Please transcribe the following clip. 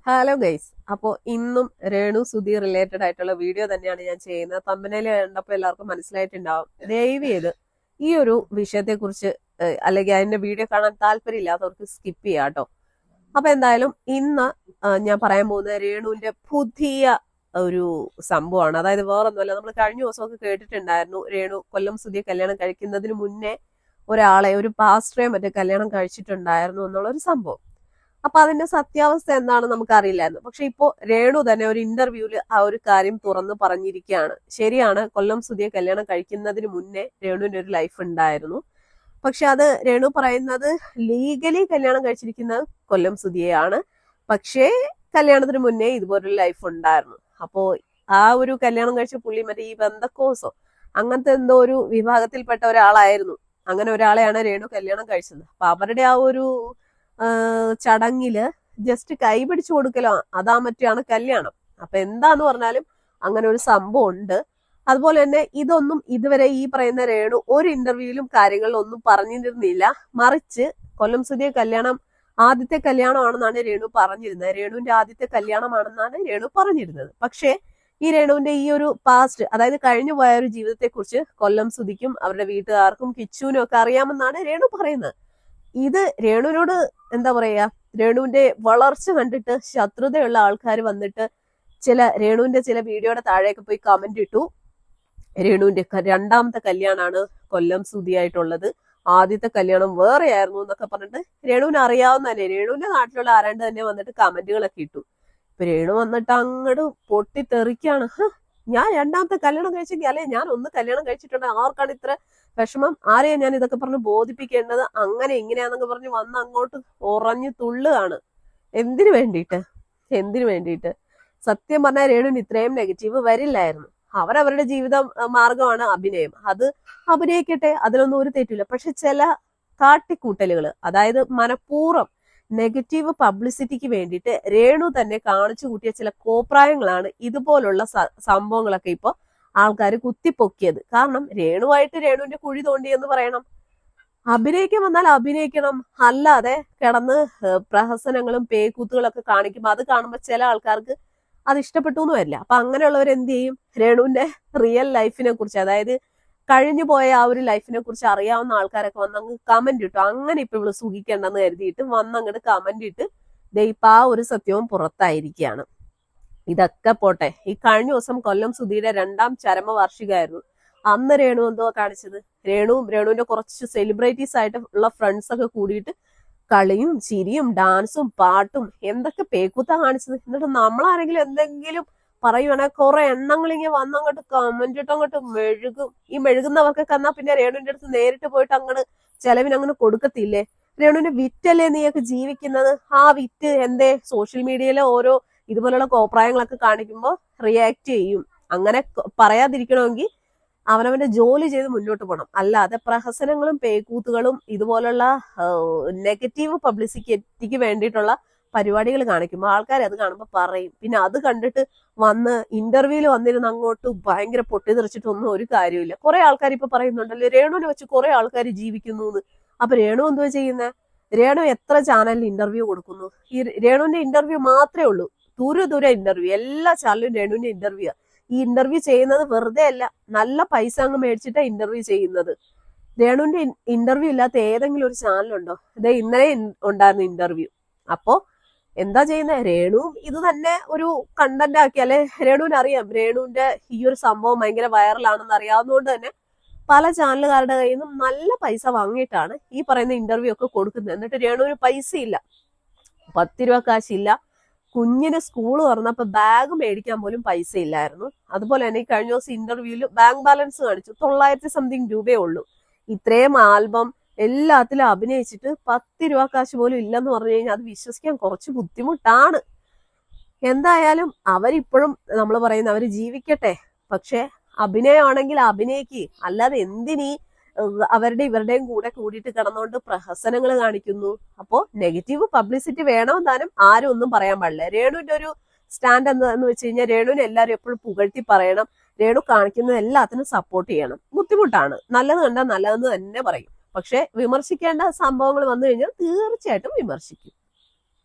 Hello guys. അപ്പോൾ ഇന്നും Renu Sudhi related ആയിട്ടുള്ള വീഡിയോ തന്നെയാണ് ഞാൻ ചെയ്യുന്നത്. തമ്പനയിൽ കണ്ടപ്പോൾ എല്ലാവർക്കും മനസ്സിലായിട്ടുണ്ടാവും. ദയവ് ചെയ്ത് ഈ ഒരു വിഷയത്തെ കുറിച്ച് അല്ലെങ്കിൽ അതിന്റെ വീഡിയോ കാണാൻ താല്പര്യമില്ലാത്തവർക്ക് സ്കിപ്പ് ചെയ്യാം കേട്ടോ. അപ്പൊ എന്തായാലും ഇന്ന് ഞാൻ പറയാൻ പോകുന്ന രേണുവിന്റെ പുതിയ ഒരു സംഭവമാണ്. അതായത് വേറൊന്നുമല്ല, നമ്മൾ കഴിഞ്ഞ ദിവസമൊക്കെ കേട്ടിട്ടുണ്ടായിരുന്നു രേണു കൊല്ലം സുധിയെ കല്യാണം കഴിക്കുന്നതിന് മുന്നേ ഒരു പാസ്റ്ററെ മറ്റേ കല്യാണം കഴിച്ചിട്ടുണ്ടായിരുന്നു എന്നുള്ള ഒരു സംഭവം. അപ്പൊ അതിന്റെ സത്യാവസ്ഥ എന്താണെന്ന് നമുക്ക് അറിയില്ലായിരുന്നു. പക്ഷെ ഇപ്പോ രേണു തന്നെ ഒരു ഇന്റർവ്യൂവിൽ ആ ഒരു കാര്യം തുറന്നു പറഞ്ഞിരിക്കുകയാണ്. ശരിയാണ്, കൊല്ലം സുധിയെ കല്യാണം കഴിക്കുന്നതിന് മുന്നേ രേണുവിന്റെ ഒരു ലൈഫ് ഉണ്ടായിരുന്നു. പക്ഷെ അത് രേണു പറയുന്നത് ലീഗലി കല്യാണം കഴിച്ചിരിക്കുന്നത് കൊല്ലം സുധിയെയാണ്. പക്ഷേ കല്യാണത്തിന് മുന്നേ ഇതുപോലൊരു ലൈഫ് ഉണ്ടായിരുന്നു. അപ്പോ ആ ഒരു കല്യാണം കഴിച്ച പുള്ളി മറ്റേ ഈ ബന്ധക്കോസോ അങ്ങനത്തെ എന്തോ ഒരു വിഭാഗത്തിൽപ്പെട്ട ഒരാളായിരുന്നു. അങ്ങനെ ഒരാളെയാണ് രേണു കല്യാണം കഴിച്ചത്. അപ്പൊ അവരുടെ ആ ഒരു ചടങ്ങില് ജസ്റ്റ് കൈ പിടിച്ചു കൊടുക്കലോ അതാ മറ്റാണ് കല്യാണം. അപ്പൊ എന്താന്ന് പറഞ്ഞാലും അങ്ങനെ ഒരു സംഭവം ഉണ്ട്. അതുപോലെ തന്നെ ഇതൊന്നും ഇതുവരെ ഈ പറയുന്ന രേണു ഒരു ഇന്റർവ്യൂവിലും കാര്യങ്ങളിലൊന്നും പറഞ്ഞിരുന്നില്ല. മറിച്ച് കൊല്ലം സുധിയെ കല്യാണം ആദ്യത്തെ കല്യാണമാണെന്നാണ് രേണു പറഞ്ഞിരുന്നത്. രേണുവിന്റെ ആദ്യത്തെ കല്യാണമാണെന്നാണ് രേണു പറഞ്ഞിരുന്നത്. പക്ഷേ ഈ രേണുവിന്റെ ഈ ഒരു പാസ്റ്റ്, അതായത് കഴിഞ്ഞു പോയ ഒരു ജീവിതത്തെ കുറിച്ച് കൊല്ലം സുധിക്കും അവരുടെ വീട്ടുകാർക്കും കിച്ചുവിനും ഒക്കെ അറിയാമെന്നാണ് രേണു പറയുന്നത്. ഇത് രേണുവിനോട് എന്താ പറയാ, രേണുവിന്റെ വളർച്ച കണ്ടിട്ട് ശത്രുതയുള്ള ആൾക്കാർ വന്നിട്ട് രേണുവിന്റെ ചില വീഡിയോയുടെ താഴെയൊക്കെ പോയി കമന്റ് ഇട്ടു. രേണുവിന്റെ രണ്ടാമത്തെ കല്യാണമാണ് കൊല്ലം സുധിയായിട്ടുള്ളത്, ആദ്യത്തെ കല്യാണം വേറെ ആയിരുന്നു എന്നൊക്കെ പറഞ്ഞിട്ട് രേണുവിന് അറിയാവുന്നതല്ലേ, രേണുവിന്റെ നാട്ടിലുള്ള ആരാണ്ട് തന്നെ വന്നിട്ട് കമന്റുകളൊക്കെ ഇട്ടു. ഇപ്പൊ രേണു വന്നിട്ട് അങ്ങോട്ട് പൊട്ടിത്തെറിക്കാണ്. ഞാൻ രണ്ടാമത്തെ കല്യാണം കഴിച്ചെങ്കിൽ അല്ലെ ഞാൻ ഒന്ന് കല്യാണം കഴിച്ചിട്ടുണ്ട്, ആർക്കാണ് ഇത്ര വിഷമം, ആരെയാ ഞാൻ ഇതൊക്കെ പറഞ്ഞ് ബോധിപ്പിക്കേണ്ടത്, അങ്ങനെ ഇങ്ങനെയാന്നൊക്കെ പറഞ്ഞ് വന്ന് അങ്ങോട്ട് ഉറഞ്ഞു തുള്ളുകയാണ്. എന്തിനു വേണ്ടിയിട്ട് സത്യം പറഞ്ഞാൽ രേണുവിന് ഇത്രയും നെഗറ്റീവ് വരില്ലായിരുന്നു. അവരവരുടെ ജീവിത മാർഗമാണ് അഭിനയം, അത് അഭിനയിക്കട്ടെ, അതിലൊന്നും ഒരു തെറ്റില്ല. പക്ഷെ ചില കാട്ടിക്കൂട്ടലുകൾ, അതായത് മനഃപൂർവ്വം നെഗറ്റീവ് പബ്ലിസിറ്റിക്ക് വേണ്ടിയിട്ട് രേണു തന്നെ കാണിച്ചു കൂട്ടിയ ചില കോപ്രായങ്ങളാണ് ഇതുപോലുള്ള സംഭവങ്ങളൊക്കെ ഇപ്പൊ ആൾക്കാർ കുത്തിപ്പൊക്കിയത്. കാരണം രേണുവായിട്ട് രേണുവിന്റെ കുഴി തോണ്ടി എന്ന് പറയണം. അഭിനയിക്കാൻ വന്നാൽ അഭിനയിക്കണം, അല്ലാതെ കിടന്ന് പ്രഹസനങ്ങളും പേക്കൂത്തുകളൊക്കെ കാണിക്കുമ്പോൾ അത് കാണുമ്പോൾ ചില ആൾക്കാർക്ക് അത് ഇഷ്ടപ്പെട്ടു എന്ന് വരില്ല. അപ്പൊ അങ്ങനെയുള്ളവർ എന്ത് ചെയ്യും, രേണുവിന്റെ റിയൽ ലൈഫിനെ കുറിച്ച്, അതായത് കഴിഞ്ഞു പോയ ആ ഒരു ലൈഫിനെ കുറിച്ച് അറിയാവുന്ന ആൾക്കാരൊക്കെ വന്ന് അങ്ങ് കമന്റ് ഇട്ടു. അങ്ങനെ ഇപ്പൊ ഇവള് സുഖിക്കണ്ടെന്ന് കരുതിയിട്ട് വന്ന് അങ്ങോട്ട് കമന്റ് ഇട്ട് ഇപ്പൊ ആ ഒരു സത്യവും പുറത്തായിരിക്കുകയാണ്. ഇതൊക്കെ പോട്ടെ, ഈ കഴിഞ്ഞ ദിവസം കൊല്ലം സുധിയുടെ 2ാം ചരമവാർഷികമായിരുന്നു. അന്ന് രേണു എന്തോ കാണിച്ചത്, രേണുവിന്റെ കുറച്ച് സെലിബ്രിറ്റീസ് ആയിട്ട് ഉള്ള ഫ്രണ്ട്സ് ഒക്കെ കൂടിയിട്ട് കളിയും ചിരിയും ഡാൻസും പാട്ടും എന്തൊക്കെ പേക്കൂത്താ കാണിച്ചത്. എന്നിട്ട് നമ്മളാരെങ്കിലും എന്തെങ്കിലും പറയുവാണെങ്കിൽ കുറെ എണ്ണങ്ങൾ ഇങ്ങനെ വന്നങ്ങോട്ട് കമന്റ് ഇട്ട് അങ്ങോട്ട് മെഴുകും. ഈ മെഴുകുന്നവർക്കൊക്കെ എന്നാ പിന്നെ രേണുവിന്റെ അടുത്ത് നേരിട്ട് പോയിട്ട് അങ്ങോട്ട് ചെലവിന് അങ്ങനെ കൊടുക്കത്തില്ലേ? രേണുവിന്റെ വിറ്റല്ലേ നീയൊക്കെ ജീവിക്കുന്നത്? ആ വിറ്റ് എന്തേ സോഷ്യൽ മീഡിയയിലെ ഓരോ ഇതുപോലുള്ള കോപ്രായങ്ങളൊക്കെ കാണിക്കുമ്പോൾ റിയാക്ട് ചെയ്യും. അങ്ങനെ പറയാതിരിക്കണമെങ്കിൽ അവനവന്റെ ജോലി ചെയ്ത് മുന്നോട്ട് പോകണം, അല്ലാതെ പ്രഹസനങ്ങളും പേക്കൂത്തുകളും ഇതുപോലുള്ള നെഗറ്റീവ് പബ്ലിസിറ്റിക്ക് വേണ്ടിയിട്ടുള്ള പരിപാടികൾ കാണിക്കുമ്പോൾ ആൾക്കാർ അത് കാണുമ്പോൾ പറയും. പിന്നെ അത് കണ്ടിട്ട് വന്ന് ഇന്റർവ്യൂവിൽ വന്നിരുന്ന് അങ്ങോട്ട് ഭയങ്കര പൊട്ടിത്തെറിച്ചിട്ടൊന്നും ഒരു കാര്യമില്ല. കുറെ ആൾക്കാർ ഇപ്പൊ പറയുന്നുണ്ടല്ലോ രേണുവിനെ വെച്ച് കുറെ ആൾക്കാർ ജീവിക്കുന്നു എന്ന്. അപ്പൊ രേണു എന്തുവാ ചെയ്യുന്നത്? രേണു എത്ര ചാനലിൽ ഇന്റർവ്യൂ കൊടുക്കുന്നു? ഈ രേണുവിന്റെ ഇന്റർവ്യൂ മാത്രമേ ഉള്ളൂ, ദൂരെ ഇന്റർവ്യൂ, എല്ലാ ചാനലും രേണുവിന്റെ ഇന്റർവ്യൂ. ഈ ഇന്റർവ്യൂ ചെയ്യുന്നത് വെറുതെ അല്ല, നല്ല പൈസ അങ്ങ് മേടിച്ചിട്ടാണ് ഇന്റർവ്യൂ ചെയ്യുന്നത്. രേണുവിന്റെ ഇന്റർവ്യൂ ഇല്ലാത്ത ഏതെങ്കിലും ഒരു ചാനലുണ്ടോ? ഇതേ ഇന്നലെ ഉണ്ടായിരുന്നു ഇന്റർവ്യൂ. അപ്പോ എന്താ ചെയ്യുന്നത്? രേണുവും ഇത് തന്നെ ഒരു കണ്ടന്റ് ആക്കി, അല്ലെ രേണുവിന് അറിയാം രേണുവിന്റെ ഈ ഒരു സംഭവം ഭയങ്കര വൈറലാണെന്ന് അറിയാവുന്നതുകൊണ്ട് തന്നെ പല ചാനലുകാരുടെ കയ്യിൽ നിന്നും നല്ല പൈസ വാങ്ങിയിട്ടാണ് ഈ പറയുന്ന ഇന്റർവ്യൂ ഒക്കെ കൊടുക്കുന്നത്. എന്നിട്ട് രേണുവിന് പൈസ ഇല്ല, 10 രൂപ കാശില്ല. കുഞ്ഞിന് സ്കൂൾ തുറന്നപ്പോ ബാഗ് മേടിക്കാൻ പോലും പൈസ ഇല്ലായിരുന്നു. അതുപോലെ തന്നെ കഴിഞ്ഞ ദിവസം ഇന്റർവ്യൂവിൽ ബാങ്ക് ബാലൻസ് കാണിച്ചു 900 സംതിങ് രൂപയേ ഉള്ളൂ. ഇത്രയും ആൽബം എല്ലാത്തിലും അഭിനയിച്ചിട്ട് 10 രൂപ കാശ് പോലും ഇല്ലെന്ന് പറഞ്ഞു കഴിഞ്ഞാൽ അത് വിശ്വസിക്കാൻ കുറച്ച് ബുദ്ധിമുട്ടാണ്. എന്തായാലും അവരിപ്പോഴും നമ്മൾ പറയുന്ന അവര് ജീവിക്കട്ടെ, പക്ഷെ അഭിനയമാണെങ്കിൽ അഭിനയിക്ക്, അല്ലാതെ എന്തിനീ ഇവരുടെയും കൂടെ കൂടിയിട്ട് കിടന്നുകൊണ്ട് പ്രഹസനങ്ങൾ കാണിക്കുന്നു. അപ്പോ നെഗറ്റീവ് പബ്ലിസിറ്റി വേണമെന്നാലും ആരും ഒന്നും പറയാൻ പാടില്ല. രേണുവിന്റെ ഒരു സ്റ്റാൻഡ് എന്ന് വെച്ച് കഴിഞ്ഞാൽ രേണുവിനെ എല്ലാവരും എപ്പോഴും പുകഴ്ത്തി പറയണം, രേണു കാണിക്കുന്നത് എല്ലാത്തിനും സപ്പോർട്ട് ചെയ്യണം. ബുദ്ധിമുട്ടാണ്, നല്ലത് കണ്ടാൽ നല്ലതെന്ന് തന്നെ പറയും. പക്ഷെ വിമർശിക്കേണ്ട സംഭവങ്ങൾ വന്നു കഴിഞ്ഞാൽ തീർച്ചയായിട്ടും വിമർശിക്കും.